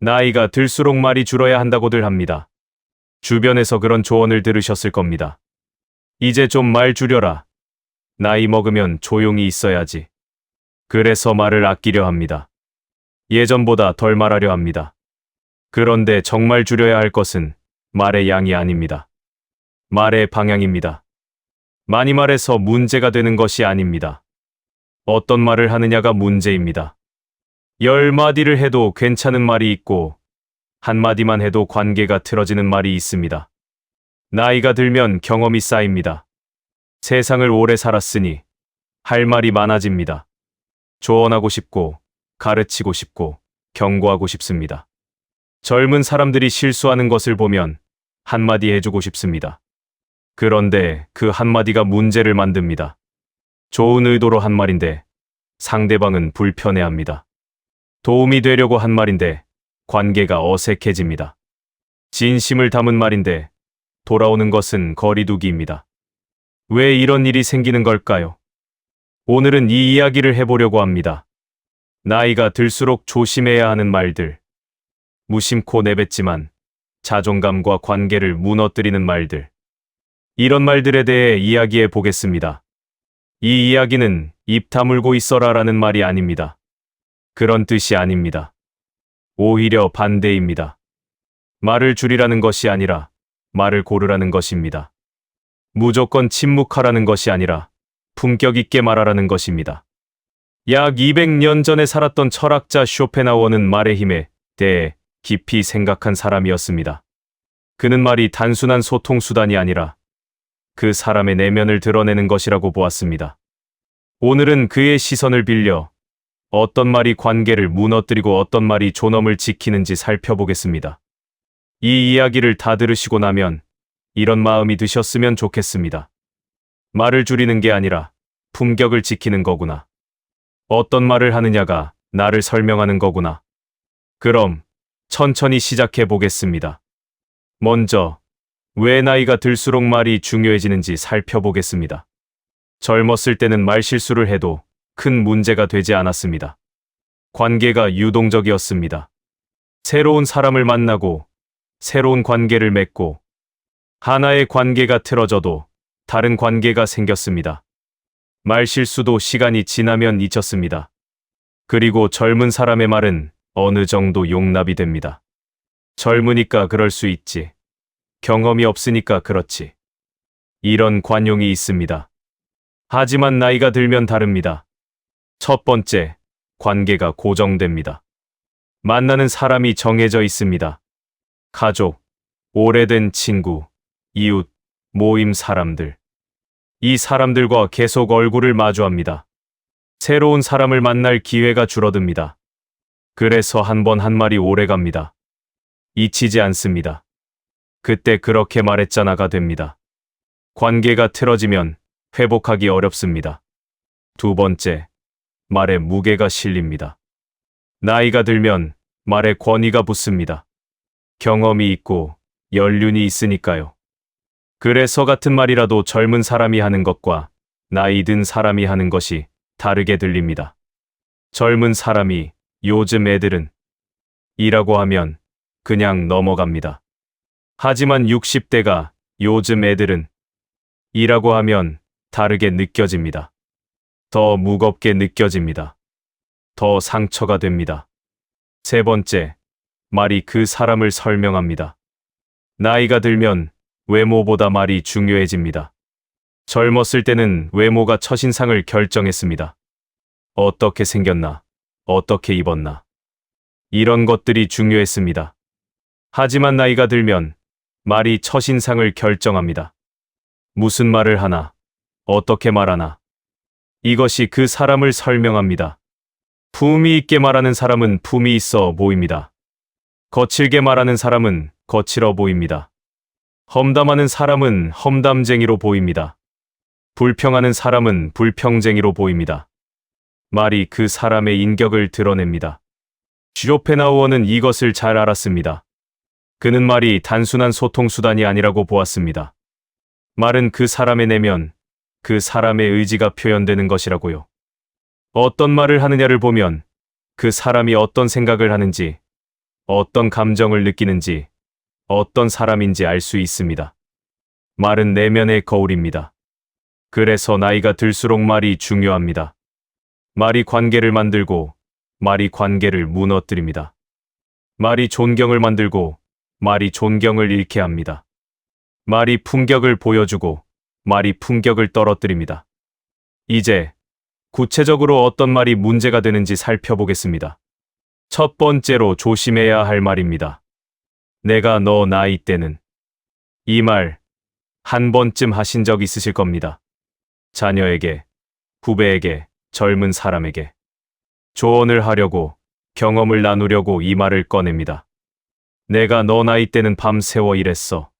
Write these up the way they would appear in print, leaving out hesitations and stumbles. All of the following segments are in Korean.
나이가 들수록 말이 줄어야 한다고들 합니다. 주변에서 그런 조언을 들으셨을 겁니다. 이제 좀 말 줄여라. 나이 먹으면 조용히 있어야지. 그래서 말을 아끼려 합니다. 예전보다 덜 말하려 합니다. 그런데 정말 줄여야 할 것은 말의 양이 아닙니다. 말의 방향입니다. 많이 말해서 문제가 되는 것이 아닙니다. 어떤 말을 하느냐가 문제입니다. 10마디를 해도 괜찮은 말이 있고 한마디만 해도 관계가 틀어지는 말이 있습니다. 나이가 들면 경험이 쌓입니다. 세상을 오래 살았으니 할 말이 많아집니다. 조언하고 싶고 가르치고 싶고 경고하고 싶습니다. 젊은 사람들이 실수하는 것을 보면 한마디 해주고 싶습니다. 그런데 그 한마디가 문제를 만듭니다. 좋은 의도로 한 말인데 상대방은 불편해합니다. 도움이 되려고 한 말인데 관계가 어색해집니다. 진심을 담은 말인데 돌아오는 것은 거리두기입니다. 왜 이런 일이 생기는 걸까요? 오늘은 이 이야기를 해보려고 합니다. 나이가 들수록 조심해야 하는 말들. 무심코 내뱉지만 자존감과 관계를 무너뜨리는 말들. 이런 말들에 대해 이야기해 보겠습니다. 이 이야기는 입 다물고 있어라라는 말이 아닙니다. 그런 뜻이 아닙니다. 오히려 반대입니다. 말을 줄이라는 것이 아니라 말을 고르라는 것입니다. 무조건 침묵하라는 것이 아니라 품격 있게 말하라는 것입니다. 약 200년 전에 살았던 철학자 쇼펜하우어는 말의 힘에 대해 깊이 생각한 사람이었습니다. 그는 말이 단순한 소통 수단이 아니라 그 사람의 내면을 드러내는 것이라고 보았습니다. 오늘은 그의 시선을 빌려 어떤 말이 관계를 무너뜨리고 어떤 말이 존엄을 지키는지 살펴보겠습니다. 이 이야기를 다 들으시고 나면 이런 마음이 드셨으면 좋겠습니다. 말을 줄이는 게 아니라 품격을 지키는 거구나. 어떤 말을 하느냐가 나를 설명하는 거구나. 그럼 천천히 시작해 보겠습니다. 먼저 왜 나이가 들수록 말이 중요해지는지 살펴보겠습니다. 젊었을 때는 말실수를 해도 큰 문제가 되지 않았습니다. 관계가 유동적이었습니다. 새로운 사람을 만나고 새로운 관계를 맺고 하나의 관계가 틀어져도 다른 관계가 생겼습니다. 말실수도 시간이 지나면 잊혔습니다. 그리고 젊은 사람의 말은 어느 정도 용납이 됩니다. 젊으니까 그럴 수 있지. 경험이 없으니까 그렇지. 이런 관용이 있습니다. 하지만 나이가 들면 다릅니다. 첫 번째, 관계가 고정됩니다. 만나는 사람이 정해져 있습니다. 가족, 오래된 친구, 이웃, 모임 사람들. 이 사람들과 계속 얼굴을 마주합니다. 새로운 사람을 만날 기회가 줄어듭니다. 그래서 한 번 한 말이 오래갑니다. 잊히지 않습니다. 그때 그렇게 말했잖아가 됩니다. 관계가 틀어지면 회복하기 어렵습니다. 두 번째, 말에 무게가 실립니다. 나이가 들면 말에 권위가 붙습니다. 경험이 있고 연륜이 있으니까요. 그래서 같은 말이라도 젊은 사람이 하는 것과 나이 든 사람이 하는 것이 다르게 들립니다. 젊은 사람이 요즘 애들은 이라고 하면 그냥 넘어갑니다. 하지만 60대가 요즘 애들은 이라고 하면 다르게 느껴집니다. 더 무겁게 느껴집니다. 더 상처가 됩니다. 세 번째, 말이 그 사람을 설명합니다. 나이가 들면 외모보다 말이 중요해집니다. 젊었을 때는 외모가 첫인상을 결정했습니다. 어떻게 생겼나, 어떻게 입었나. 이런 것들이 중요했습니다. 하지만 나이가 들면 말이 첫인상을 결정합니다. 무슨 말을 하나, 어떻게 말하나. 이것이 그 사람을 설명합니다. 품위 있게 말하는 사람은 품위 있어 보입니다. 거칠게 말하는 사람은 거칠어 보입니다. 험담하는 사람은 험담쟁이로 보입니다. 불평하는 사람은 불평쟁이로 보입니다. 말이 그 사람의 인격을 드러냅니다. 쇼펜하우어는 이것을 잘 알았습니다. 그는 말이 단순한 소통 수단이 아니라고 보았습니다. 말은 그 사람의 내면, 그 사람의 의지가 표현되는 것이라고요. 어떤 말을 하느냐를 보면 그 사람이 어떤 생각을 하는지, 어떤 감정을 느끼는지, 어떤 사람인지 알 수 있습니다. 말은 내면의 거울입니다. 그래서 나이가 들수록 말이 중요합니다. 말이 관계를 만들고, 말이 관계를 무너뜨립니다. 말이 존경을 만들고, 말이 존경을 잃게 합니다. 말이 품격을 보여주고, 말이 품격을 떨어뜨립니다. 이제 구체적으로 어떤 말이 문제가 되는지 살펴보겠습니다. 첫 번째로 조심해야 할 말입니다. 내가 너 나이 때는. 이 말 한 번쯤 하신 적 있으실 겁니다. 자녀에게, 후배에게, 젊은 사람에게 조언을 하려고, 경험을 나누려고 이 말을 꺼냅니다. 내가 너 나이 때는 밤새워 일했어.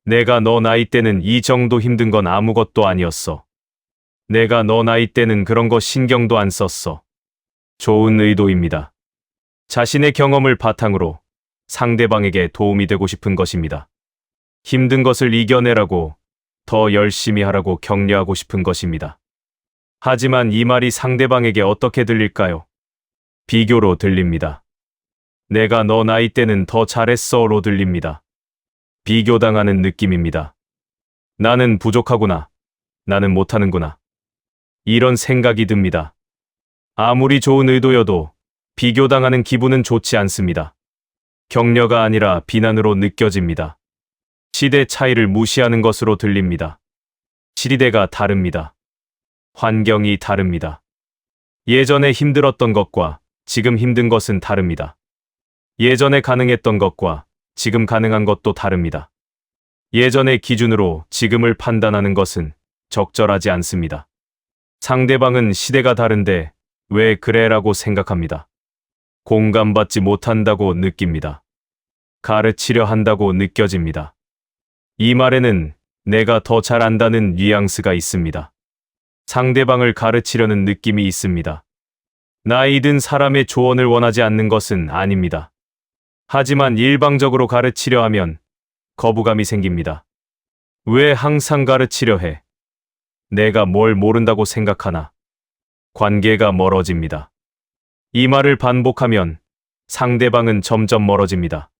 내가 너 나이 때는 이 정도 힘든 건 아무것도 아니었어. 내가 너 나이 때는 그런 거 신경도 안 썼어. 좋은 의도입니다. 자신의 경험을 바탕으로 상대방에게 도움이 되고 싶은 것입니다. 힘든 것을 이겨내라고, 더 열심히 하라고 격려하고 싶은 것입니다. 하지만 이 말이 상대방에게 어떻게 들릴까요? 비교로 들립니다. 내가 너 나이 때는 더 잘했어로 들립니다. 비교당하는 느낌입니다. 나는 부족하구나. 나는 못하는구나. 이런 생각이 듭니다. 아무리 좋은 의도여도 비교당하는 기분은 좋지 않습니다. 격려가 아니라 비난으로 느껴집니다. 시대 차이를 무시하는 것으로 들립니다. 시대가 다릅니다. 환경이 다릅니다. 예전에 힘들었던 것과 지금 힘든 것은 다릅니다. 예전에 가능했던 것과 지금 가능한 것도 다릅니다. 예전의 기준으로 지금을 판단하는 것은 적절하지 않습니다. 상대방은 시대가 다른데 왜 그래라고 생각합니다. 공감받지 못한다고 느낍니다. 가르치려 한다고 느껴집니다. 이 말에는 내가 더 잘 안다는 뉘앙스가 있습니다. 상대방을 가르치려는 느낌이 있습니다. 나이 든 사람의 조언을 원하지 않는 것은 아닙니다. 하지만 일방적으로 가르치려 하면 거부감이 생깁니다. 왜 항상 가르치려 해? 내가 뭘 모른다고 생각하나? 관계가 멀어집니다. 이 말을 반복하면 상대방은 점점 멀어집니다.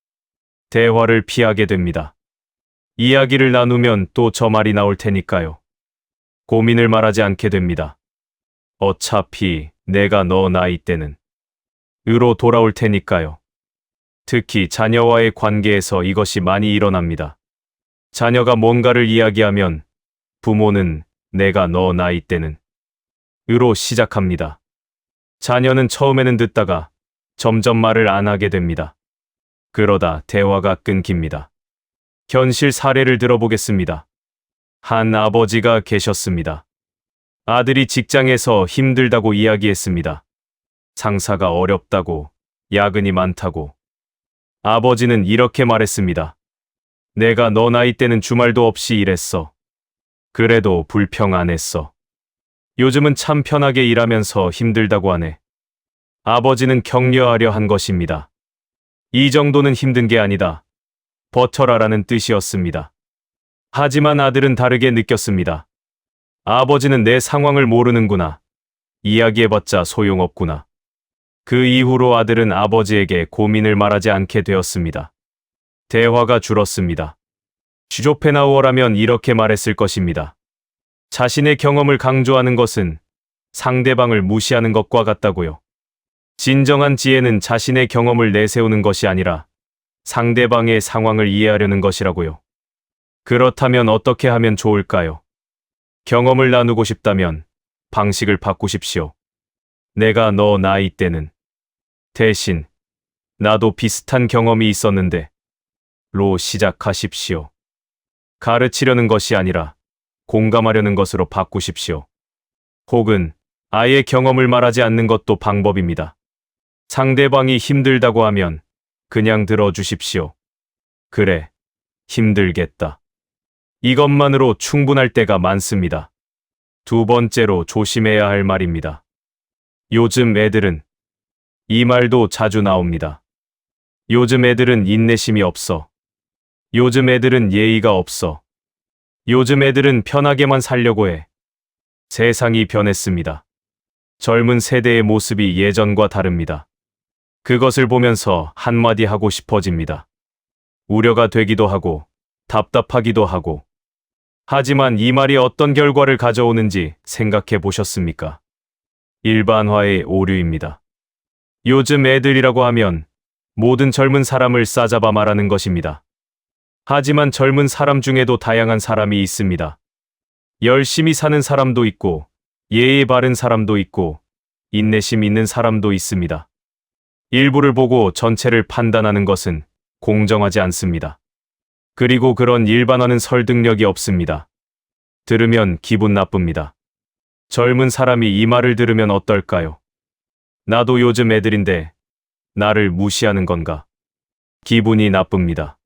대화를 피하게 됩니다. 이야기를 나누면 또 저 말이 나올 테니까요. 고민을 말하지 않게 됩니다. 어차피 내가 너 나이 때는 으로 돌아올 테니까요. 특히 자녀와의 관계에서 이것이 많이 일어납니다. 자녀가 뭔가를 이야기하면 부모는 내가 너 나이 때는 으로 시작합니다. 자녀는 처음에는 듣다가 점점 말을 안 하게 됩니다. 그러다 대화가 끊깁니다. 현실 사례를 들어보겠습니다. 한 아버지가 계셨습니다. 아들이 직장에서 힘들다고 이야기했습니다. 상사가 어렵다고, 야근이 많다고. 아버지는 이렇게 말했습니다. 내가 너 나이 때는 주말도 없이 일했어. 그래도 불평 안 했어. 요즘은 참 편하게 일하면서 힘들다고 하네. 아버지는 격려하려 한 것입니다. 이 정도는 힘든 게 아니다. 버텨라라는 뜻이었습니다. 하지만 아들은 다르게 느꼈습니다. 아버지는 내 상황을 모르는구나. 이야기해봤자 소용없구나. 그 이후로 아들은 아버지에게 고민을 말하지 않게 되었습니다. 대화가 줄었습니다. 슈조펜하우어라면 이렇게 말했을 것입니다. 자신의 경험을 강조하는 것은 상대방을 무시하는 것과 같다고요. 진정한 지혜는 자신의 경험을 내세우는 것이 아니라 상대방의 상황을 이해하려는 것이라고요. 그렇다면 어떻게 하면 좋을까요? 경험을 나누고 싶다면 방식을 바꾸십시오. 내가 너 나이 때는 대신 나도 비슷한 경험이 있었는데 로 시작하십시오. 가르치려는 것이 아니라 공감하려는 것으로 바꾸십시오. 혹은 아예 경험을 말하지 않는 것도 방법입니다. 상대방이 힘들다고 하면 그냥 들어주십시오. 그래, 힘들겠다. 이것만으로 충분할 때가 많습니다. 두 번째로 조심해야 할 말입니다. 요즘 애들은 이 말도 자주 나옵니다. 요즘 애들은 인내심이 없어. 요즘 애들은 예의가 없어. 요즘 애들은 편하게만 살려고 해. 세상이 변했습니다. 젊은 세대의 모습이 예전과 다릅니다. 그것을 보면서 한마디 하고 싶어집니다. 우려가 되기도 하고 답답하기도 하고. 하지만 이 말이 어떤 결과를 가져오는지 생각해 보셨습니까? 일반화의 오류입니다. 요즘 애들이라고 하면 모든 젊은 사람을 싸잡아 말하는 것입니다. 하지만 젊은 사람 중에도 다양한 사람이 있습니다. 열심히 사는 사람도 있고, 예의 바른 사람도 있고, 인내심 있는 사람도 있습니다. 일부를 보고 전체를 판단하는 것은 공정하지 않습니다. 그리고 그런 일반화는 설득력이 없습니다. 들으면 기분 나쁩니다. 젊은 사람이 이 말을 들으면 어떨까요? 나도 요즘 애들인데 나를 무시하는 건가? 기분이 나쁩니다.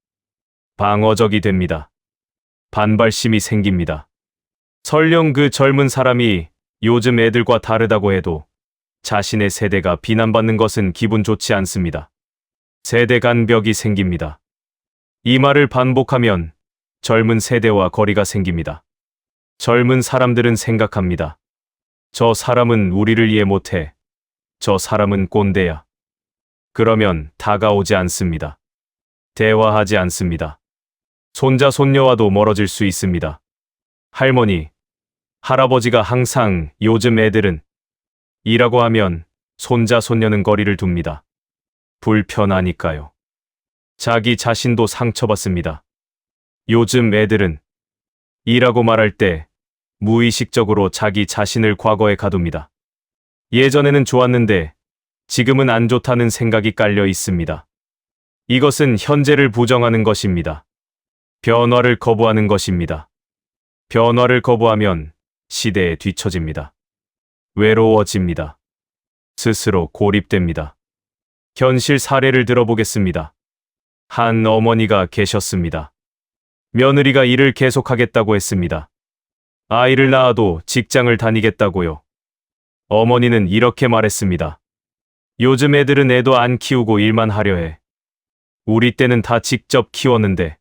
방어적이 됩니다. 반발심이 생깁니다. 설령 그 젊은 사람이 요즘 애들과 다르다고 해도 자신의 세대가 비난받는 것은 기분 좋지 않습니다. 세대 간 벽이 생깁니다. 이 말을 반복하면 젊은 세대와 거리가 생깁니다. 젊은 사람들은 생각합니다. 저 사람은 우리를 이해 못해. 저 사람은 꼰대야. 그러면 다가오지 않습니다. 대화하지 않습니다. 손자, 손녀와도 멀어질 수 있습니다. 할머니, 할아버지가 항상 요즘 애들은 이라고 하면 손자, 손녀는 거리를 둡니다. 불편하니까요. 자기 자신도 상처받습니다. 요즘 애들은 이라고 말할 때 무의식적으로 자기 자신을 과거에 가둡니다. 예전에는 좋았는데 지금은 안 좋다는 생각이 깔려 있습니다. 이것은 현재를 부정하는 것입니다. 변화를 거부하는 것입니다. 변화를 거부하면 시대에 뒤처집니다. 외로워집니다. 스스로 고립됩니다. 현실 사례를 들어보겠습니다. 한 어머니가 계셨습니다. 며느리가 일을 계속하겠다고 했습니다. 아이를 낳아도 직장을 다니겠다고요. 어머니는 이렇게 말했습니다. 요즘 애들은 애도 안 키우고 일만 하려 해. 우리 때는 다 직접 키웠는데.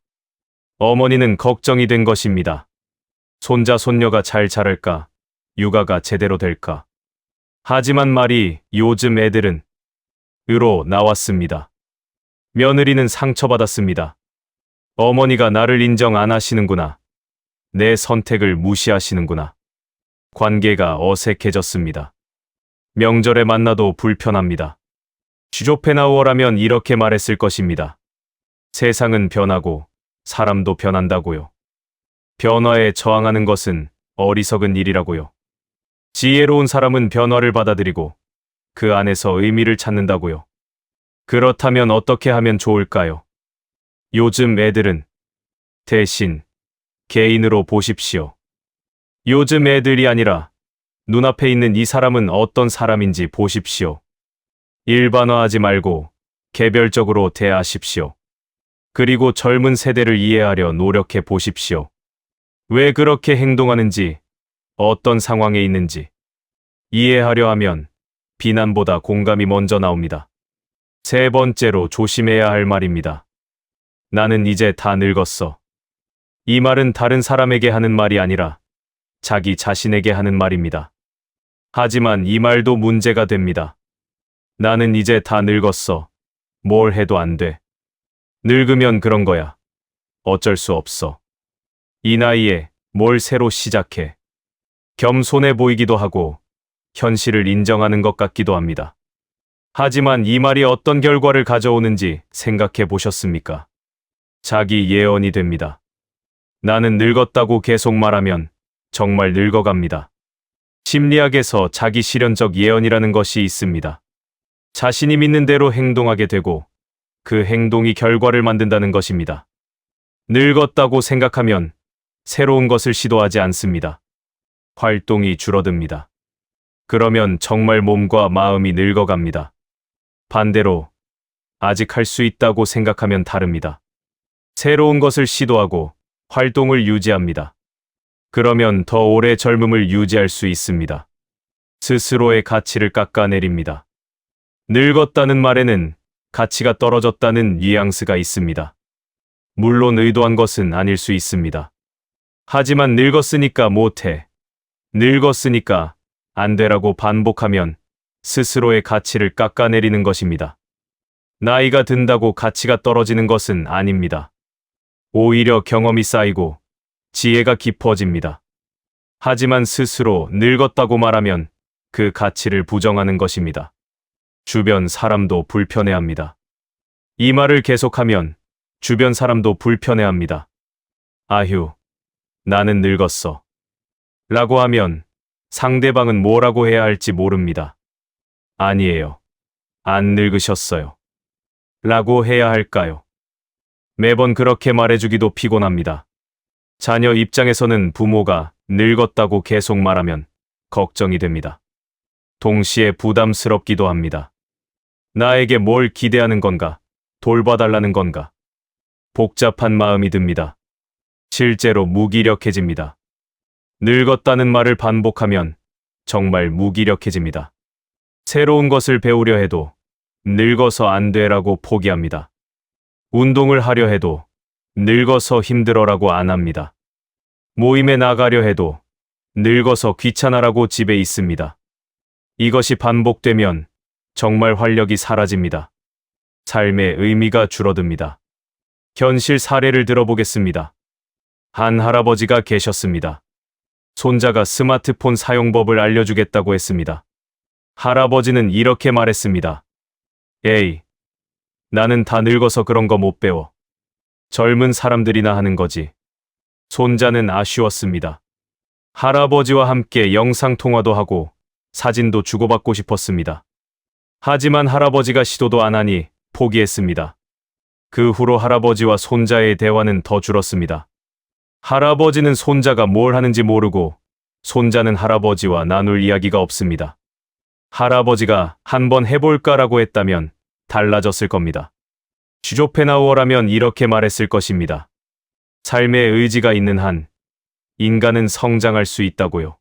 어머니는 걱정이 된 것입니다. 손자, 손녀가 잘 자랄까? 육아가 제대로 될까? 하지만 말이 요즘 애들은 으로 나왔습니다. 며느리는 상처받았습니다. 어머니가 나를 인정 안 하시는구나. 내 선택을 무시하시는구나. 관계가 어색해졌습니다. 명절에 만나도 불편합니다. 쇼펜하우어라면 이렇게 말했을 것입니다. 세상은 변하고 사람도 변한다고요. 변화에 저항하는 것은 어리석은 일이라고요. 지혜로운 사람은 변화를 받아들이고 그 안에서 의미를 찾는다고요. 그렇다면 어떻게 하면 좋을까요? 요즘 애들은 대신 개인으로 보십시오. 요즘 애들이 아니라 눈앞에 있는 이 사람은 어떤 사람인지 보십시오. 일반화하지 말고 개별적으로 대하십시오. 그리고 젊은 세대를 이해하려 노력해 보십시오. 왜 그렇게 행동하는지, 어떤 상황에 있는지 이해하려 하면 비난보다 공감이 먼저 나옵니다. 세 번째로 조심해야 할 말입니다. 나는 이제 다 늙었어. 이 말은 다른 사람에게 하는 말이 아니라 자기 자신에게 하는 말입니다. 하지만 이 말도 문제가 됩니다. 나는 이제 다 늙었어. 뭘 해도 안 돼. 늙으면 그런 거야. 어쩔 수 없어. 이 나이에 뭘 새로 시작해. 겸손해 보이기도 하고 현실을 인정하는 것 같기도 합니다. 하지만 이 말이 어떤 결과를 가져오는지 생각해 보셨습니까? 자기 예언이 됩니다. 나는 늙었다고 계속 말하면 정말 늙어갑니다. 심리학에서 자기 실현적 예언이라는 것이 있습니다. 자신이 믿는 대로 행동하게 되고 그 행동이 결과를 만든다는 것입니다. 늙었다고 생각하면 새로운 것을 시도하지 않습니다. 활동이 줄어듭니다. 그러면 정말 몸과 마음이 늙어갑니다. 반대로 아직 할 수 있다고 생각하면 다릅니다. 새로운 것을 시도하고 활동을 유지합니다. 그러면 더 오래 젊음을 유지할 수 있습니다. 스스로의 가치를 깎아내립니다. 늙었다는 말에는 가치가 떨어졌다는 뉘앙스가 있습니다. 물론 의도한 것은 아닐 수 있습니다. 하지만 늙었으니까 못해. 늙었으니까 안 되라고 반복하면 스스로의 가치를 깎아내리는 것입니다. 나이가 든다고 가치가 떨어지는 것은 아닙니다. 오히려 경험이 쌓이고 지혜가 깊어집니다. 하지만 스스로 늙었다고 말하면 그 가치를 부정하는 것입니다. 주변 사람도 불편해합니다. 이 말을 계속하면 주변 사람도 불편해합니다. 아휴, 나는 늙었어. 라고 하면 상대방은 뭐라고 해야 할지 모릅니다. 아니에요. 안 늙으셨어요. 라고 해야 할까요? 매번 그렇게 말해주기도 피곤합니다. 자녀 입장에서는 부모가 늙었다고 계속 말하면 걱정이 됩니다. 동시에 부담스럽기도 합니다. 나에게 뭘 기대하는 건가? 돌봐달라는 건가? 복잡한 마음이 듭니다. 실제로 무기력해집니다. 늙었다는 말을 반복하면 정말 무기력해집니다. 새로운 것을 배우려 해도 늙어서 안 돼라고 포기합니다. 운동을 하려 해도 늙어서 힘들어라고 안 합니다. 모임에 나가려 해도 늙어서 귀찮아라고 집에 있습니다. 이것이 반복되면 정말 활력이 사라집니다. 삶의 의미가 줄어듭니다. 현실 사례를 들어보겠습니다. 한 할아버지가 계셨습니다. 손자가 스마트폰 사용법을 알려주겠다고 했습니다. 할아버지는 이렇게 말했습니다. 에이, 나는 다 늙어서 그런 거 못 배워. 젊은 사람들이나 하는 거지. 손자는 아쉬웠습니다. 할아버지와 함께 영상통화도 하고 사진도 주고받고 싶었습니다. 하지만 할아버지가 시도도 안 하니 포기했습니다. 그 후로 할아버지와 손자의 대화는 더 줄었습니다. 할아버지는 손자가 뭘 하는지 모르고 손자는 할아버지와 나눌 이야기가 없습니다. 할아버지가 한번 해볼까라고 했다면 달라졌을 겁니다. 슈조펜하우어라면 이렇게 말했을 것입니다. 삶의 의지가 있는 한 인간은 성장할 수 있다고요.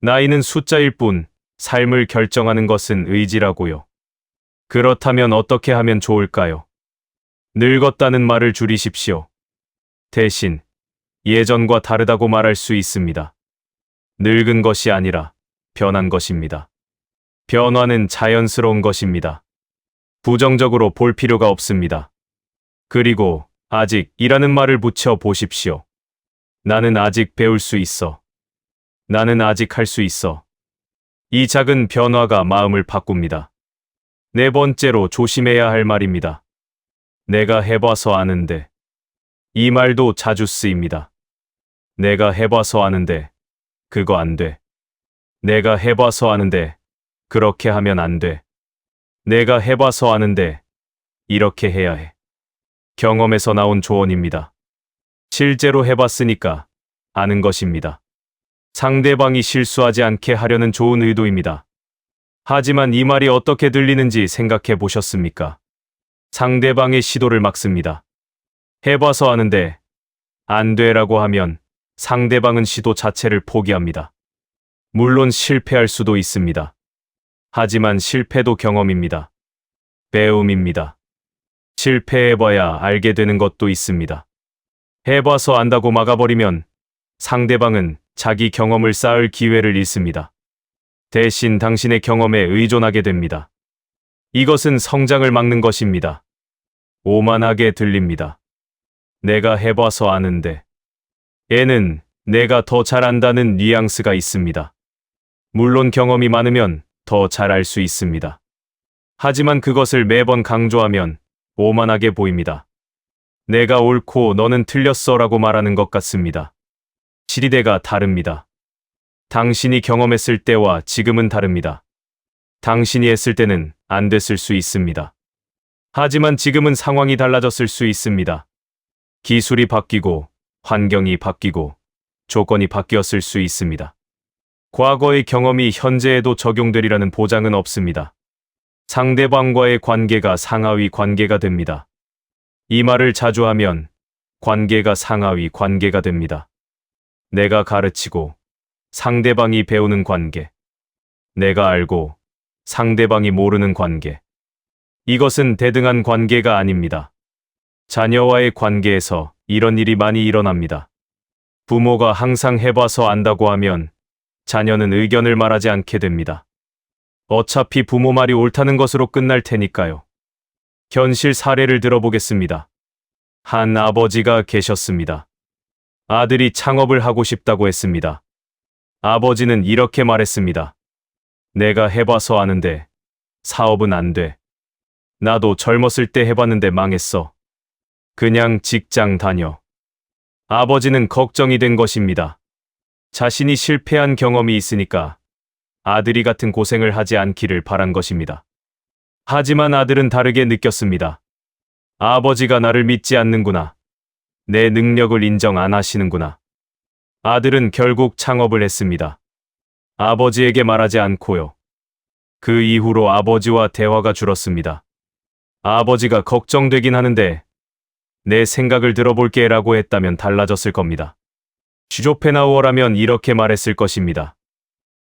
나이는 숫자일 뿐 삶을 결정하는 것은 의지라고요. 그렇다면 어떻게 하면 좋을까요? 늙었다는 말을 줄이십시오. 대신 예전과 다르다고 말할 수 있습니다. 늙은 것이 아니라 변한 것입니다. 변화는 자연스러운 것입니다. 부정적으로 볼 필요가 없습니다. 그리고 아직이라는 말을 붙여 보십시오. 나는 아직 배울 수 있어. 나는 아직 할 수 있어. 이 작은 변화가 마음을 바꿉니다. 네 번째로 조심해야 할 말입니다. 내가 해봐서 아는데. 이 말도 자주 쓰입니다. 내가 해봐서 아는데 그거 안 돼. 내가 해봐서 아는데 그렇게 하면 안 돼. 내가 해봐서 아는데 이렇게 해야 해. 경험에서 나온 조언입니다. 실제로 해봤으니까 아는 것입니다. 상대방이 실수하지 않게 하려는 좋은 의도입니다. 하지만 이 말이 어떻게 들리는지 생각해 보셨습니까? 상대방의 시도를 막습니다. 해봐서 아는데 안 돼라고 하면 상대방은 시도 자체를 포기합니다. 물론 실패할 수도 있습니다. 하지만 실패도 경험입니다. 배움입니다. 실패해봐야 알게 되는 것도 있습니다. 해봐서 안다고 막아버리면 상대방은 자기 경험을 쌓을 기회를 잃습니다. 대신 당신의 경험에 의존하게 됩니다. 이것은 성장을 막는 것입니다. 오만하게 들립니다. 내가 해봐서 아는데. 에는 내가 더 잘 안다는 뉘앙스가 있습니다. 물론 경험이 많으면 더 잘 알 수 있습니다. 하지만 그것을 매번 강조하면 오만하게 보입니다. 내가 옳고 너는 틀렸어 라고 말하는 것 같습니다. 시대가 다릅니다. 당신이 경험했을 때와 지금은 다릅니다. 당신이 했을 때는 안 됐을 수 있습니다. 하지만 지금은 상황이 달라졌을 수 있습니다. 기술이 바뀌고 환경이 바뀌고 조건이 바뀌었을 수 있습니다. 과거의 경험이 현재에도 적용되리라는 보장은 없습니다. 상대방과의 관계가 상하위 관계가 됩니다. 이 말을 자주 하면 관계가 상하위 관계가 됩니다. 내가 가르치고 상대방이 배우는 관계. 내가 알고 상대방이 모르는 관계. 이것은 대등한 관계가 아닙니다. 자녀와의 관계에서 이런 일이 많이 일어납니다. 부모가 항상 해봐서 안다고 하면 자녀는 의견을 말하지 않게 됩니다. 어차피 부모 말이 옳다는 것으로 끝날 테니까요. 현실 사례를 들어보겠습니다. 한 아버지가 계셨습니다. 아들이 창업을 하고 싶다고 했습니다. 아버지는 이렇게 말했습니다. 내가 해봐서 아는데 사업은 안 돼. 나도 젊었을 때 해봤는데 망했어. 그냥 직장 다녀. 아버지는 걱정이 된 것입니다. 자신이 실패한 경험이 있으니까 아들이 같은 고생을 하지 않기를 바란 것입니다. 하지만 아들은 다르게 느꼈습니다. 아버지가 나를 믿지 않는구나. 내 능력을 인정 안 하시는구나. 아들은 결국 창업을 했습니다. 아버지에게 말하지 않고요. 그 이후로 아버지와 대화가 줄었습니다. 아버지가 걱정되긴 하는데 내 생각을 들어볼게 라고 했다면 달라졌을 겁니다. 쇼펜하우어라면 이렇게 말했을 것입니다.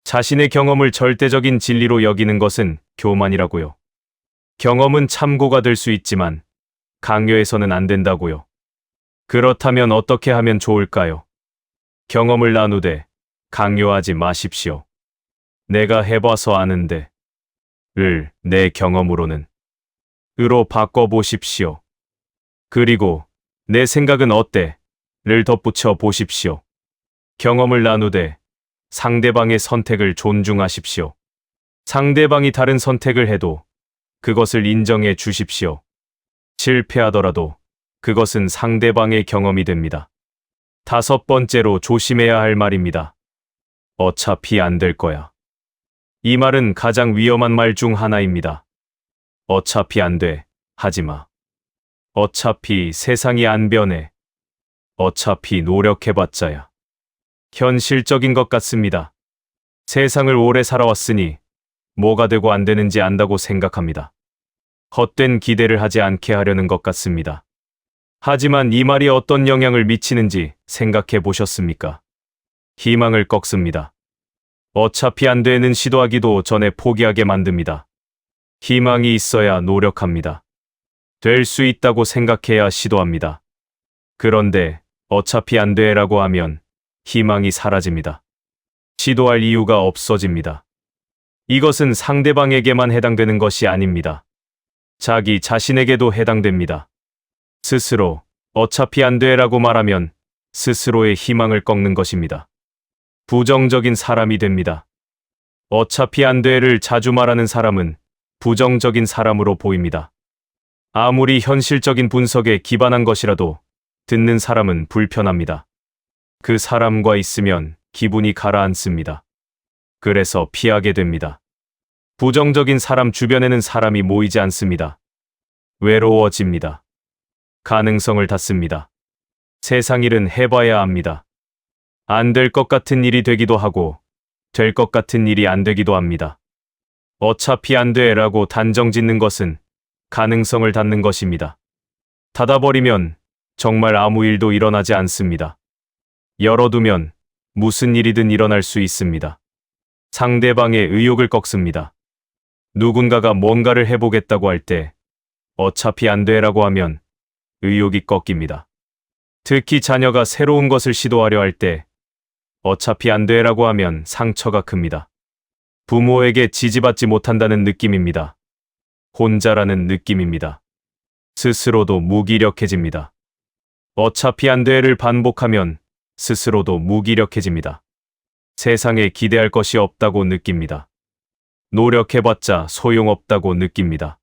자신의 경험을 절대적인 진리로 여기는 것은 교만이라고요. 경험은 참고가 될 수 있지만 강요해서는 안 된다고요. 그렇다면 어떻게 하면 좋을까요? 경험을 나누되 강요하지 마십시오. 내가 해봐서 아는데 를 내 경험으로는 으로 바꿔보십시오. 그리고 내 생각은 어때? 를 덧붙여 보십시오. 경험을 나누되 상대방의 선택을 존중하십시오. 상대방이 다른 선택을 해도 그것을 인정해 주십시오. 실패하더라도 그것은 상대방의 경험이 됩니다. 5번째로 조심해야 할 말입니다. 어차피 안 될 거야. 이 말은 가장 위험한 말 중 하나입니다. 어차피 안 돼. 하지 마. 어차피 세상이 안 변해. 어차피 노력해봤자야. 현실적인 것 같습니다. 세상을 오래 살아왔으니 뭐가 되고 안 되는지 안다고 생각합니다. 헛된 기대를 하지 않게 하려는 것 같습니다. 하지만 이 말이 어떤 영향을 미치는지 생각해 보셨습니까? 희망을 꺾습니다. 어차피 안 되는 시도하기도 전에 포기하게 만듭니다. 희망이 있어야 노력합니다. 될 수 있다고 생각해야 시도합니다. 그런데 어차피 안 돼라고 하면 희망이 사라집니다. 시도할 이유가 없어집니다. 이것은 상대방에게만 해당되는 것이 아닙니다. 자기 자신에게도 해당됩니다. 스스로 어차피 안 돼라고 말하면 스스로의 희망을 꺾는 것입니다. 부정적인 사람이 됩니다. 어차피 안 돼를 자주 말하는 사람은 부정적인 사람으로 보입니다. 아무리 현실적인 분석에 기반한 것이라도 듣는 사람은 불편합니다. 그 사람과 있으면 기분이 가라앉습니다. 그래서 피하게 됩니다. 부정적인 사람 주변에는 사람이 모이지 않습니다. 외로워집니다. 가능성을 닫습니다. 세상 일은 해봐야 합니다. 안 될 것 같은 일이 되기도 하고 될 것 같은 일이 안 되기도 합니다. 어차피 안 돼라고 단정 짓는 것은 가능성을 닫는 것입니다. 닫아버리면 정말 아무 일도 일어나지 않습니다. 열어두면 무슨 일이든 일어날 수 있습니다. 상대방의 의욕을 꺾습니다. 누군가가 뭔가를 해보겠다고 할 때 어차피 안 돼라고 하면 의욕이 꺾입니다. 특히 자녀가 새로운 것을 시도하려 할 때 어차피 안 돼라고 하면 상처가 큽니다. 부모에게 지지받지 못한다는 느낌입니다. 혼자라는 느낌입니다. 스스로도 무기력해집니다. 어차피 안 돼를 반복하면 스스로도 무기력해집니다. 세상에 기대할 것이 없다고 느낍니다. 노력해봤자 소용없다고 느낍니다.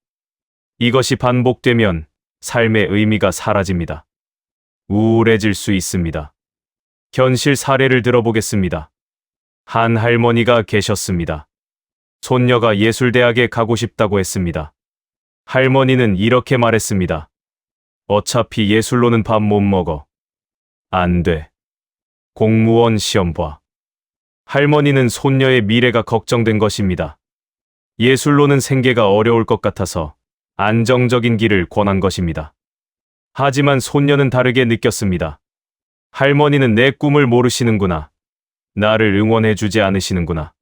이것이 반복되면 삶의 의미가 사라집니다. 우울해질 수 있습니다. 현실 사례를 들어보겠습니다. 한 할머니가 계셨습니다. 손녀가 예술대학에 가고 싶다고 했습니다. 할머니는 이렇게 말했습니다. 어차피 예술로는 밥 못 먹어. 안 돼. 공무원 시험 봐. 할머니는 손녀의 미래가 걱정된 것입니다. 예술로는 생계가 어려울 것 같아서 안정적인 길을 권한 것입니다. 하지만 손녀는 다르게 느꼈습니다. 할머니는 내 꿈을 모르시는구나. 나를 응원해주지 않으시는구나.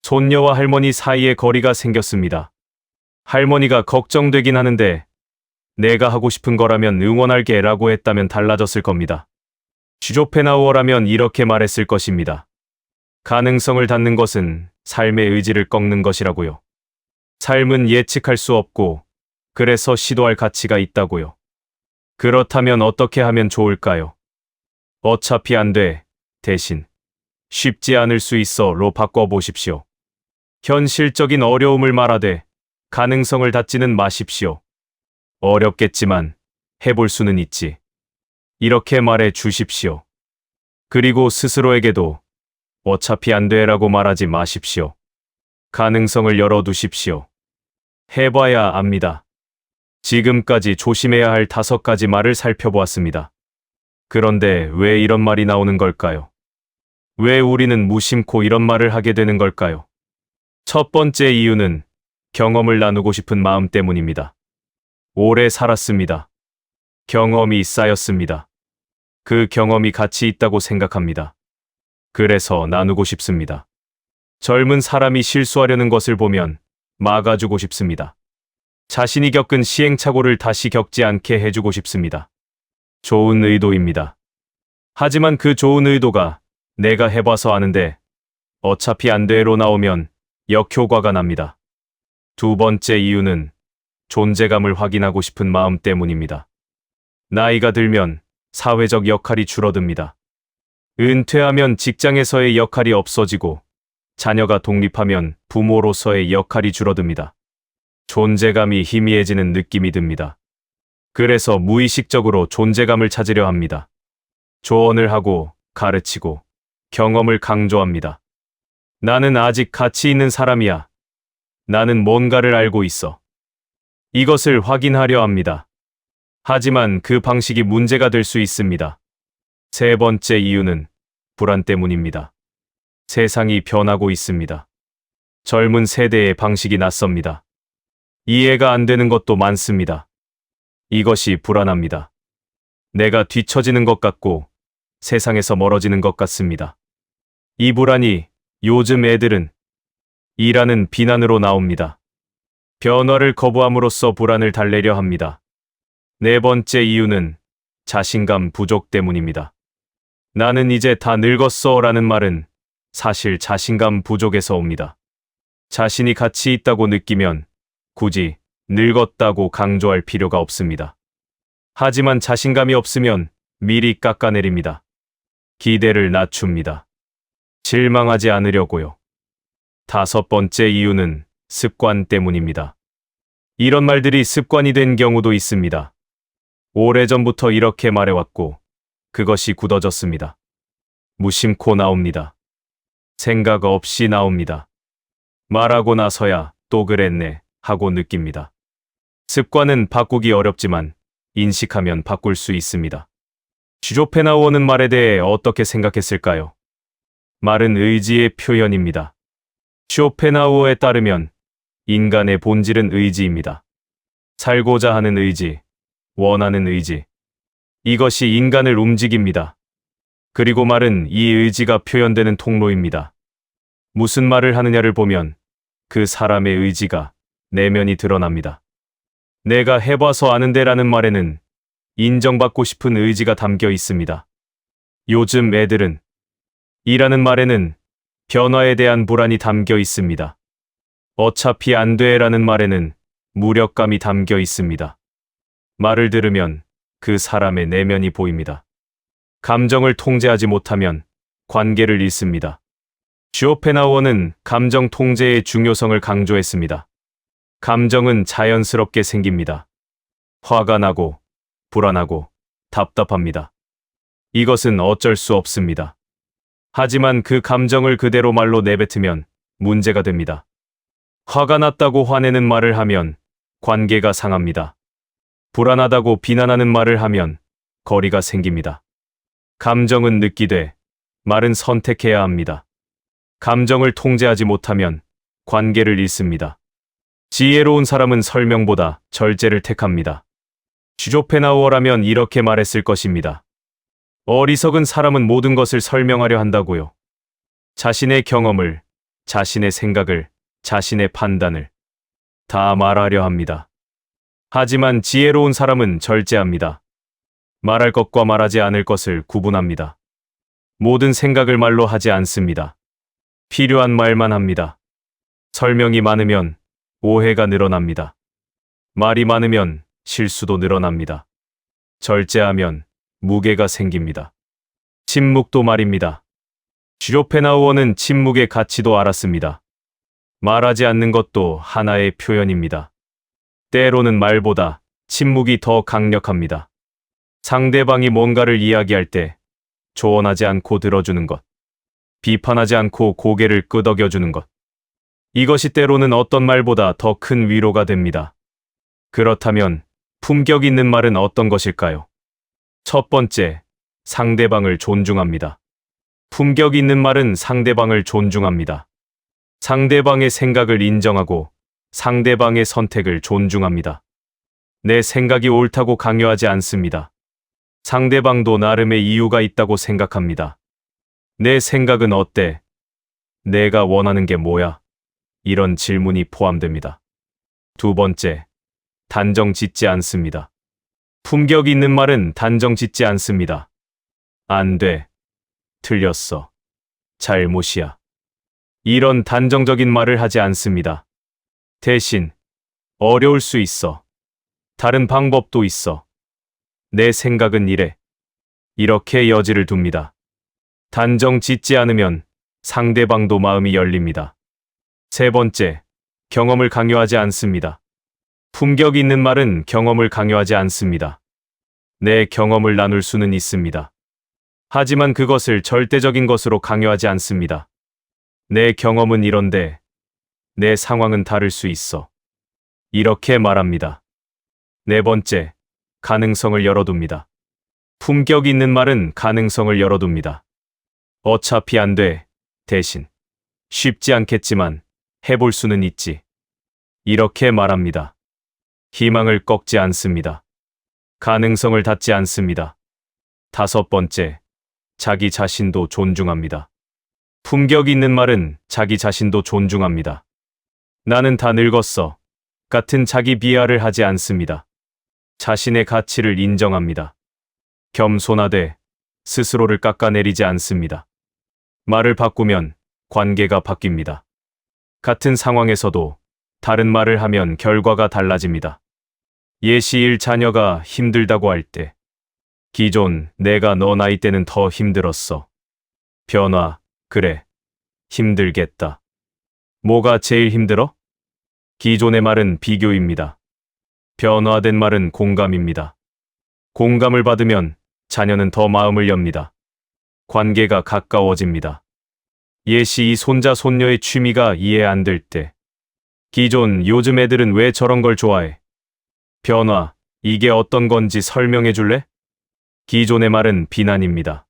손녀와 할머니 사이에 거리가 생겼습니다. 할머니가 걱정되긴 하는데 내가 하고 싶은 거라면 응원할게 라고 했다면 달라졌을 겁니다. 쇼펜하우어라면 이렇게 말했을 것입니다. 가능성을 닫는 것은 삶의 의지를 꺾는 것이라고요. 삶은 예측할 수 없고 그래서 시도할 가치가 있다고요. 그렇다면 어떻게 하면 좋을까요? 어차피 안 돼. 대신 쉽지 않을 수 있어로 바꿔보십시오. 현실적인 어려움을 말하되 가능성을 닫지는 마십시오. 어렵겠지만 해볼 수는 있지. 이렇게 말해 주십시오. 그리고 스스로에게도 어차피 안 돼라고 말하지 마십시오. 가능성을 열어두십시오. 해봐야 압니다. 지금까지 조심해야 할 5가지 말을 살펴보았습니다. 그런데 왜 이런 말이 나오는 걸까요? 왜 우리는 무심코 이런 말을 하게 되는 걸까요? 첫 번째 이유는 경험을 나누고 싶은 마음 때문입니다. 오래 살았습니다. 경험이 쌓였습니다. 그 경험이 가치 있다고 생각합니다. 그래서 나누고 싶습니다. 젊은 사람이 실수하려는 것을 보면 막아주고 싶습니다. 자신이 겪은 시행착오를 다시 겪지 않게 해주고 싶습니다. 좋은 의도입니다. 하지만 그 좋은 의도가 내가 해봐서 아는데 어차피 안 돼로 나오면 역효과가 납니다. 두 번째 이유는 존재감을 확인하고 싶은 마음 때문입니다. 나이가 들면 사회적 역할이 줄어듭니다. 은퇴하면 직장에서의 역할이 없어지고 자녀가 독립하면 부모로서의 역할이 줄어듭니다. 존재감이 희미해지는 느낌이 듭니다. 그래서 무의식적으로 존재감을 찾으려 합니다. 조언을 하고 가르치고 경험을 강조합니다. 나는 아직 가치 있는 사람이야. 나는 뭔가를 알고 있어. 이것을 확인하려 합니다. 하지만 그 방식이 문제가 될 수 있습니다. 세 번째 이유는 불안 때문입니다. 세상이 변하고 있습니다. 젊은 세대의 방식이 낯섭니다. 이해가 안 되는 것도 많습니다. 이것이 불안합니다. 내가 뒤처지는 것 같고 세상에서 멀어지는 것 같습니다. 이 불안이 요즘 애들은 이라는 비난으로 나옵니다. 변화를 거부함으로써 불안을 달래려 합니다. 네 번째 이유는 자신감 부족 때문입니다. 나는 이제 다 늙었어 라는 말은 사실 자신감 부족에서 옵니다. 자신이 가치 있다고 느끼면 굳이 늙었다고 강조할 필요가 없습니다. 하지만 자신감이 없으면 미리 깎아내립니다. 기대를 낮춥니다. 실망하지 않으려고요. 다섯 번째 이유는 습관 때문입니다. 이런 말들이 습관이 된 경우도 있습니다. 오래전부터 이렇게 말해왔고 그것이 굳어졌습니다. 무심코 나옵니다. 생각 없이 나옵니다. 말하고 나서야 또 그랬네 하고 느낍니다. 습관은 바꾸기 어렵지만 인식하면 바꿀 수 있습니다. 쇼펜하우어는 말에 대해 어떻게 생각했을까요? 말은 의지의 표현입니다. 쇼펜하우어에 따르면 인간의 본질은 의지입니다. 살고자 하는 의지, 원하는 의지. 이것이 인간을 움직입니다. 그리고 말은 이 의지가 표현되는 통로입니다. 무슨 말을 하느냐를 보면 그 사람의 의지가 내면이 드러납니다. 내가 해봐서 아는데라는 말에는 인정받고 싶은 의지가 담겨 있습니다. 요즘 애들은 이라는 말에는 변화에 대한 불안이 담겨 있습니다. 어차피 안 돼라는 말에는 무력감이 담겨 있습니다. 말을 들으면 그 사람의 내면이 보입니다. 감정을 통제하지 못하면 관계를 잃습니다. 쇼펜하우어는 감정 통제의 중요성을 강조했습니다. 감정은 자연스럽게 생깁니다. 화가 나고, 불안하고, 답답합니다. 이것은 어쩔 수 없습니다. 하지만 그 감정을 그대로 말로 내뱉으면 문제가 됩니다. 화가 났다고 화내는 말을 하면 관계가 상합니다. 불안하다고 비난하는 말을 하면 거리가 생깁니다. 감정은 느끼되 말은 선택해야 합니다. 감정을 통제하지 못하면 관계를 잃습니다. 지혜로운 사람은 설명보다 절제를 택합니다. 쇼펜하우어라면 이렇게 말했을 것입니다. 어리석은 사람은 모든 것을 설명하려 한다고요. 자신의 경험을, 자신의 생각을, 자신의 판단을 다 말하려 합니다. 하지만 지혜로운 사람은 절제합니다. 말할 것과 말하지 않을 것을 구분합니다. 모든 생각을 말로 하지 않습니다. 필요한 말만 합니다. 설명이 많으면 오해가 늘어납니다. 말이 많으면 실수도 늘어납니다. 절제하면 무게가 생깁니다. 침묵도 말입니다. 쇼펜하우어는 침묵의 가치도 알았습니다. 말하지 않는 것도 하나의 표현입니다. 때로는 말보다 침묵이 더 강력합니다. 상대방이 뭔가를 이야기할 때 조언하지 않고 들어주는 것, 비판하지 않고 고개를 끄덕여주는 것. 이것이 때로는 어떤 말보다 더 큰 위로가 됩니다. 그렇다면 품격 있는 말은 어떤 것일까요? 첫 번째, 상대방을 존중합니다. 품격 있는 말은 상대방을 존중합니다. 상대방의 생각을 인정하고 상대방의 선택을 존중합니다. 내 생각이 옳다고 강요하지 않습니다. 상대방도 나름의 이유가 있다고 생각합니다. 내 생각은 어때? 내가 원하는 게 뭐야? 이런 질문이 포함됩니다. 두 번째, 단정 짓지 않습니다. 품격 있는 말은 단정 짓지 않습니다. 안 돼. 틀렸어. 잘못이야. 이런 단정적인 말을 하지 않습니다. 대신, 어려울 수 있어. 다른 방법도 있어. 내 생각은 이래. 이렇게 여지를 둡니다. 단정 짓지 않으면 상대방도 마음이 열립니다. 세 번째, 경험을 강요하지 않습니다. 품격 있는 말은 경험을 강요하지 않습니다. 내 경험을 나눌 수는 있습니다. 하지만 그것을 절대적인 것으로 강요하지 않습니다. 내 경험은 이런데 내 상황은 다를 수 있어. 이렇게 말합니다. 네 번째, 가능성을 열어둡니다. 품격 있는 말은 가능성을 열어둡니다. 어차피 안 돼. 대신 쉽지 않겠지만 해볼 수는 있지. 이렇게 말합니다. 희망을 꺾지 않습니다. 가능성을 닫지 않습니다. 다섯 번째, 자기 자신도 존중합니다. 품격 있는 말은 자기 자신도 존중합니다. 나는 다 늙었어. 같은 자기 비하를 하지 않습니다. 자신의 가치를 인정합니다. 겸손하되 스스로를 깎아내리지 않습니다. 말을 바꾸면 관계가 바뀝니다. 같은 상황에서도 다른 말을 하면 결과가 달라집니다. 예시일 자녀가 힘들다고 할 때, 기존 내가 너 나이 때는 더 힘들었어. 변화, 그래. 힘들겠다. 뭐가 제일 힘들어? 기존의 말은 비교입니다. 변화된 말은 공감입니다. 공감을 받으면 자녀는 더 마음을 엽니다. 관계가 가까워집니다. 예시 이 손자 손녀의 취미가 이해 안 될 때, 기존 요즘 애들은 왜 저런 걸 좋아해? 변화, 이게 어떤 건지 설명해 줄래? 기존의 말은 비난입니다.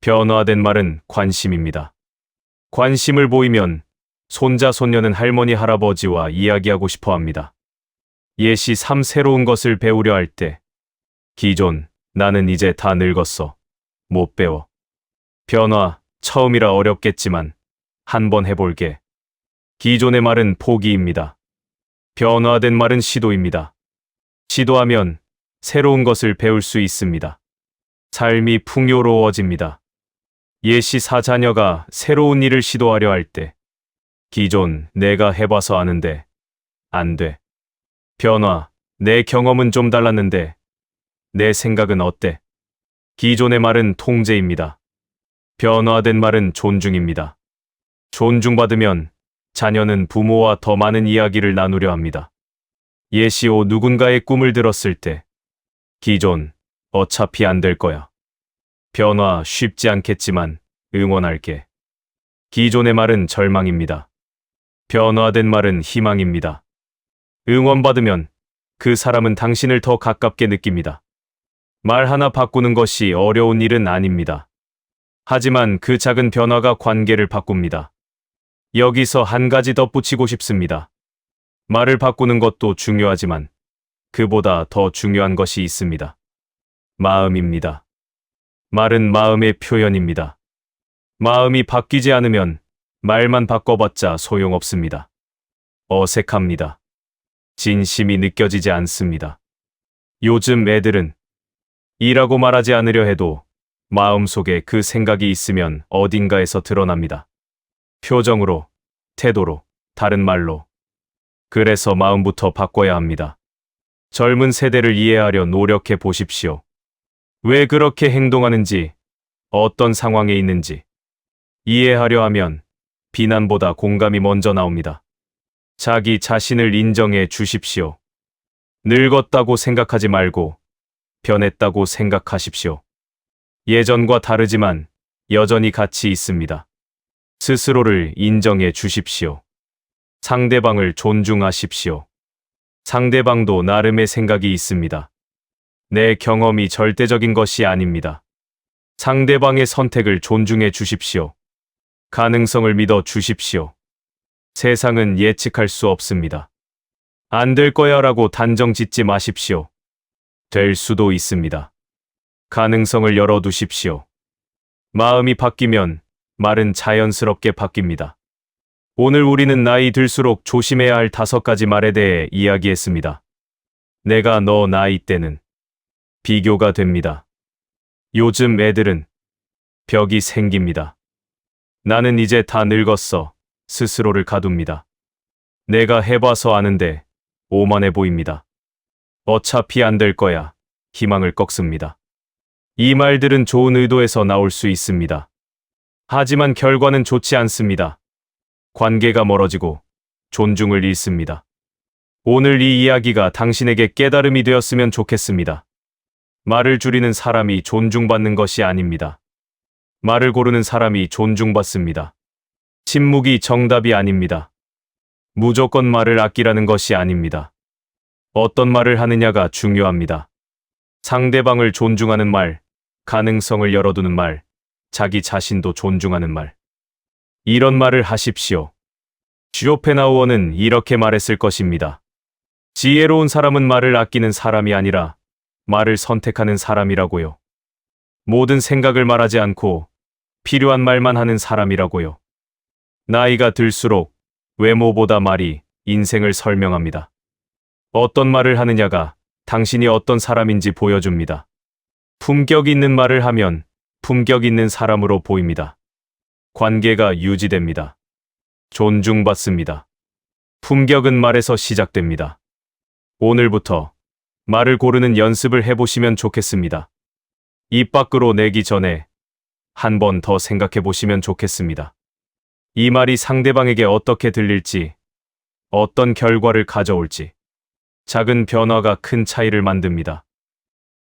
변화된 말은 관심입니다. 관심을 보이면 손자 손녀는 할머니 할아버지와 이야기하고 싶어 합니다. 예시 3 새로운 것을 배우려 할 때, 기존 나는 이제 다 늙었어. 못 배워. 변화, 처음이라 어렵겠지만 한번 해볼게. 기존의 말은 포기입니다. 변화된 말은 시도입니다. 시도하면 새로운 것을 배울 수 있습니다. 삶이 풍요로워집니다. 예시 4 자녀가 새로운 일을 시도하려 할 때, 기존 내가 해봐서 아는데 안 돼. 변화, 내 경험은 좀 달랐는데 내 생각은 어때? 기존의 말은 통제입니다. 변화된 말은 존중입니다. 존중받으면 자녀는 부모와 더 많은 이야기를 나누려 합니다. 예시 5 누군가의 꿈을 들었을 때, 기존 어차피 안 될 거야. 변화 쉽지 않겠지만 응원할게. 기존의 말은 절망입니다. 변화된 말은 희망입니다. 응원받으면 그 사람은 당신을 더 가깝게 느낍니다. 말 하나 바꾸는 것이 어려운 일은 아닙니다. 하지만 그 작은 변화가 관계를 바꿉니다. 여기서 한 가지 덧붙이고 싶습니다. 말을 바꾸는 것도 중요하지만 그보다 더 중요한 것이 있습니다. 마음입니다. 말은 마음의 표현입니다. 마음이 바뀌지 않으면 말만 바꿔봤자 소용없습니다. 어색합니다. 진심이 느껴지지 않습니다. 요즘 애들은 이라고 말하지 않으려 해도 마음속에 그 생각이 있으면 어딘가에서 드러납니다. 표정으로, 태도로, 다른 말로. 그래서 마음부터 바꿔야 합니다. 젊은 세대를 이해하려 노력해 보십시오. 왜 그렇게 행동하는지, 어떤 상황에 있는지 이해하려 하면 비난보다 공감이 먼저 나옵니다. 자기 자신을 인정해 주십시오. 늙었다고 생각하지 말고 변했다고 생각하십시오. 예전과 다르지만 여전히 가치 있습니다. 스스로를 인정해 주십시오. 상대방을 존중하십시오. 상대방도 나름의 생각이 있습니다. 내 경험이 절대적인 것이 아닙니다. 상대방의 선택을 존중해 주십시오. 가능성을 믿어 주십시오. 세상은 예측할 수 없습니다. 안 될 거야 라고 단정 짓지 마십시오. 될 수도 있습니다. 가능성을 열어두십시오. 마음이 바뀌면 말은 자연스럽게 바뀝니다. 오늘 우리는 나이 들수록 조심해야 할 5가지 말에 대해 이야기했습니다. 내가 너 나이 때는 비교가 됩니다. 요즘 애들은 벽이 생깁니다. 나는 이제 다 늙었어. 스스로를 가둡니다. 내가 해봐서 아는데 오만해 보입니다. 어차피 안 될 거야. 희망을 꺾습니다. 이 말들은 좋은 의도에서 나올 수 있습니다. 하지만 결과는 좋지 않습니다. 관계가 멀어지고 존중을 잃습니다. 오늘 이 이야기가 당신에게 깨달음이 되었으면 좋겠습니다. 말을 줄이는 사람이 존중받는 것이 아닙니다. 말을 고르는 사람이 존중받습니다. 침묵이 정답이 아닙니다. 무조건 말을 아끼라는 것이 아닙니다. 어떤 말을 하느냐가 중요합니다. 상대방을 존중하는 말, 가능성을 열어두는 말, 자기 자신도 존중하는 말. 이런 말을 하십시오. 쇼펜하우어는 이렇게 말했을 것입니다. 지혜로운 사람은 말을 아끼는 사람이 아니라 말을 선택하는 사람이라고요. 모든 생각을 말하지 않고 필요한 말만 하는 사람이라고요. 나이가 들수록 외모보다 말이 인생을 설명합니다. 어떤 말을 하느냐가 당신이 어떤 사람인지 보여줍니다. 품격 있는 말을 하면 품격 있는 사람으로 보입니다. 관계가 유지됩니다. 존중받습니다. 품격은 말에서 시작됩니다. 오늘부터 말을 고르는 연습을 해보시면 좋겠습니다. 입 밖으로 내기 전에 한 번 더 생각해 보시면 좋겠습니다. 이 말이 상대방에게 어떻게 들릴지, 어떤 결과를 가져올지. 작은 변화가 큰 차이를 만듭니다.